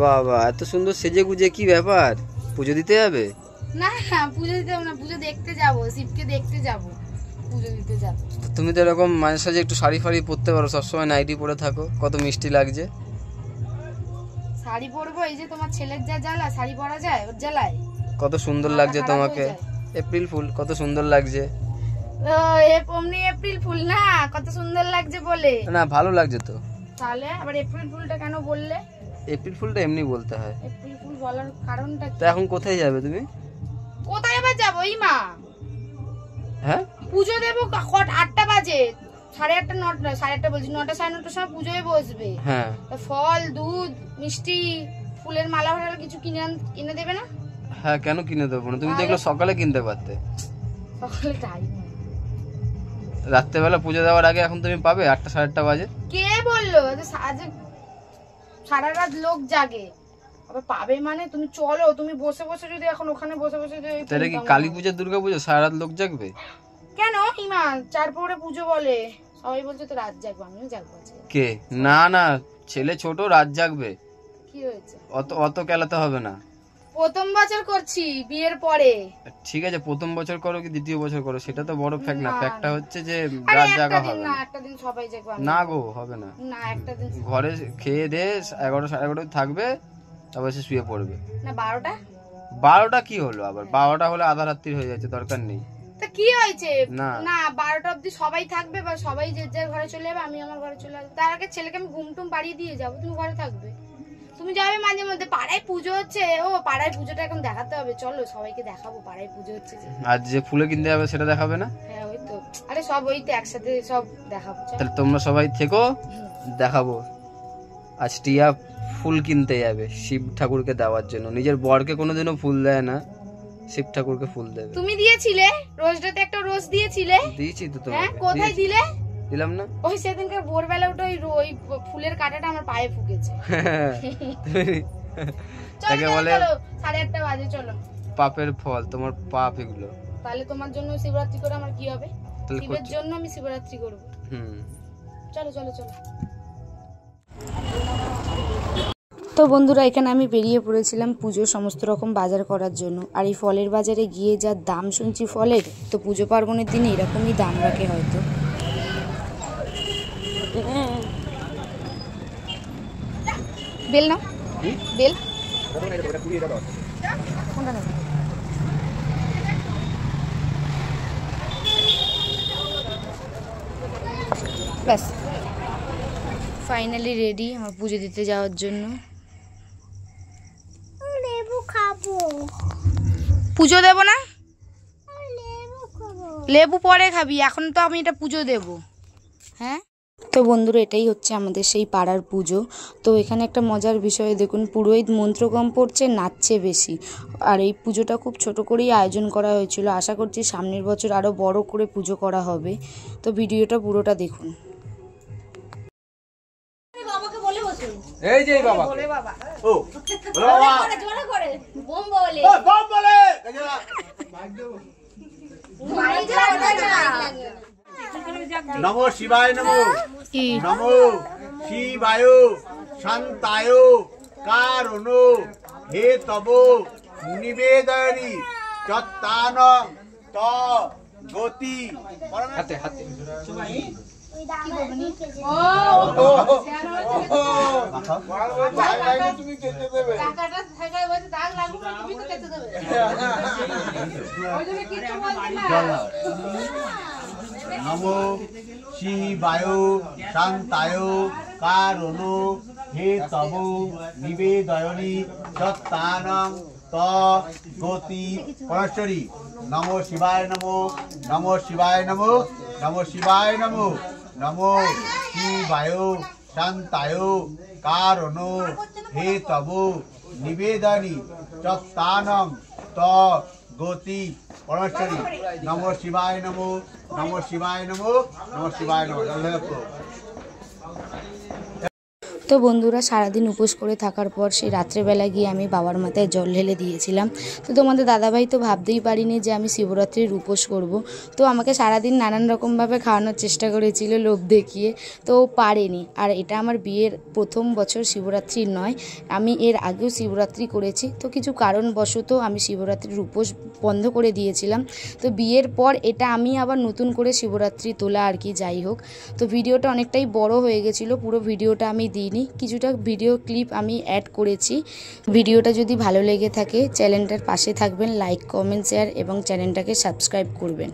বাবা এত সুন্দর সেজে গুজে কি ব্যাপার, পুজো দিতে যাবে? না পুজো দিতে হবে না, পুজো দেখতে যাব, শিবকে দেখতে যাব, পুজো দিতে যাব। তুমি তো এরকম মাঝে সাঝে একটু শাড়ি ফাড়ি পরতে পারো, সবসময় নাইটি পরে থাকো, কত মিষ্টি লাগছে। শাড়ি পরবো, এই যে তোমার ছেলের যা জ্বালা, শাড়ি পরা যায় ওর জ্বালায়। কত সুন্দর লাগছে তোমাকে, এপ্রিল ফুল কত সুন্দর লাগছে। অমনি এপ্রিল ফুল না, কত সুন্দর লাগছে বলে না ভালো লাগছে তো। তাহলে আবার এপ্রিল ফুলটা কেন বললে? এপ্রিল ফুলটা এমনি বলতে হয়। এপ্রিল ফুল বলার কারণটা কি? তো এখন কোথায় যাবে তুমি? কোথায় আবার যাবো? এই মা হ্যাঁ পুজো দেবো, 8টা বাজে, 8:30 9টা, 8:30 বলছি, 9টা 9:30টার সময় পুজোয় বসবে। হ্যাঁ ফল দুধ মিষ্টি ফুলের মালা ফালা কিছু কিনে দেবে না? হ্যাঁ কেন কিনে দেবো না, তুমি তো এগুলো সকালে কিনতে পারতে। সকালে টাইম, রাত্রেবেলা পুজো দেওয়ার আগে এখন তুমি পাবে? 8টা 8:30 বাজে। কে বললো আজ সারা রাত লোক জাগে, আবার পাবে মানে? তুমি চলো, তুমি বসে বসে যদি এখন ওখানে বসে বসে তাহলে কি কালী পুজো দুর্গা পুজো সারা রাত লোক জাগবে? কেন ইমা 4 পরে পুজো বলে, সবাই বলছে তো রাত জাগবে, আমিও জাগবো। কে? না না, ছেলে ছোট, রাত জাগবে। কি হয়েছে? অত কেলাতে হবে না। প্রথম বছর করছি বিয়ের পরে। ঠিক আছে প্রথম বছর করো কি দ্বিতীয় বছর করো, সেটা তো বড় ফ্যাক্ট না। ফ্যাক্টটা হচ্ছে যে রাত জাগা হবে না। একটা দিন সবাই জাগবে না গো, হবে না। না একটা দিন ঘরে খেয়ে দে 11 11:30 থাকবে, তারপর সে শুয়ে পড়বে। না 12টা 12টা কি হলো আবার? 12টা হলে আধা রাত্রি হয়ে যাচ্ছে, দরকার নেই। তা কি হয়েছে? না 12টা অবধি সবাই থাকবে, বা সবাই যে যার ঘরে চলে যাবে, আমি আমার ঘরে চলে আসবো। তার আগে ছেলেকে আমি ঘুম টুম পাড়িয়ে দিয়ে যাবো, তুমি ঘরে থাকবে। তুমি যাবে মাঝে মধ্যে, পাড়ায় পুজো হচ্ছে, ও পাড়ায় পুজোটা এখন দেখাতে হবে, চলো সবাইকে দেখাবো পাড়ায় পুজো হচ্ছে। আর যে ফুলে কিনতে যাবে সেটা দেখাবে না? হ্যাঁ ওই তো, আরে সব ওই তো একসাথে সব দেখাবো। তাহলে তোমরা সবাই থেকো, দেখাবো। আজ টিয়া ফুল কিনতে যাবে শিব ঠাকুরকে দেওয়ার জন্য, নিজের বরকে কোনোদিনও ফুল দেয় না, শিব ঠাকুরকে ফুল দেবে। তুমি দিয়েছিলে রোজটাতে, একটা রোজ দিয়েছিলে। দিয়েছি তো তোমাকে। হ্যাঁ কোথায় দিলে? দিলাম না। ওই সেদিনকার ভোরবেলা উঠে ওই ফুলের কাঁটাটা আমার পায়ে ফুকেছে। তাকে বলে 8:30 বাজে, চলো। পাপের ফল, তোমার পাপ এগুলো। তাহলে তোমার জন্য শিবরাত্রি করে আমার কি হবে? শিবের জন্য আমি শিবরাত্রি করব। চলো চলো চলো। তো বন্ধুরা এখানে আমি বেরিয়ে পড়েছিলাম পুজোর সমস্ত রকম বাজার করার জন্য। আর এই ফলের বাজারে গিয়ে যা দাম শুনছি ফলের, তো পুজো পার্বণের দিনে এরকমই দাম রাখে হয়তো। বেল নাও, বেল ব্যাস ফাইনালি রেডি আমার পুজো দিতে যাওয়ার জন্য। লেবু খাবো। পুজো দেব না? লেবু পরে খাবি, এখন তো আমি এটা পুজো দেব। হ্যাঁ তো বন্ধুরা এটাই হচ্ছে আমাদের সেই পাড়ার পুজো। তো এখানে একটা মজার বিষয় দেখুন, পুরোহিত মন্ত্র কম পড়ছে, নাচছে বেশি। আর এই পুজোটা খুব ছোট করেই আয়োজন করা হয়েছিল, আশা করছি সামনের বছর আরও বড় করে পুজো করা হবে। তো ভিডিওটা পুরোটা দেখুন। এই যে বাবা বলে বাবা, ও বলে বাবা জোরে করে বোম বলে, ও বোম বলে নমো শিবায় নমো, নমো শিবায় শান্তায় কারণো হে তব নিবেদয়নি চত্তান ত গতি। হাতে হাতে নমো শিবায় শান্তায় কারণো হে তব নিবেদয়নি সত্তানং ত গতি পরশ্বরী। নমো শিবায় নমো, নমো শিবায় নমো, নমো শিবায় নমো, নমো শিবায় শান্তায় কারণো হে তব নিবেদনি চত্তানং ত গতি পরমেশ্বরী। নমো শিবায় নমো, নমো শিবায় নমো, নমো শিবায় নমো। তো বন্ধুরা সারাদিন উপোস করে থাকার পর সেই রাত্রেবেলা গিয়ে আমি বাবার মাথায় জল ঢেলে দিয়েছিলাম। তো তোমাদের দাদাভাই তো ভাবতেই পারিনি যে আমি শিবরাত্রির উপোস করব। তো আমাকে সারাদিন নানান রকমভাবে খাওয়ানোর চেষ্টা করেছিল লোভ দেখিয়ে, তো পারেনি। আর এটা আমার বিয়ের প্রথম বছর শিবরাত্রি নয়, আমি এর আগেও শিবরাত্রি করেছি। তো কিছু কারণবশত আমি শিবরাত্রির উপোস বন্ধ করে দিয়েছিলাম। তো বিয়ের পর এটা আমি আবার নতুন করে শিবরাত্রি তোলা আর কি। যাই হোক, তো ভিডিওটা অনেকটাই বড় হয়ে গেছিলো, পুরো ভিডিওটা আমি দিইনি, কিছুটা ভিডিও ক্লিপ আমি অ্যাড করেছি। ভিডিওটা যদি ভালো লেগে থাকে চ্যানেলটার পাশে থাকবেন, লাইক কমেন্ট শেয়ার এবং চ্যানেলটাকে সাবস্ক্রাইব করবেন।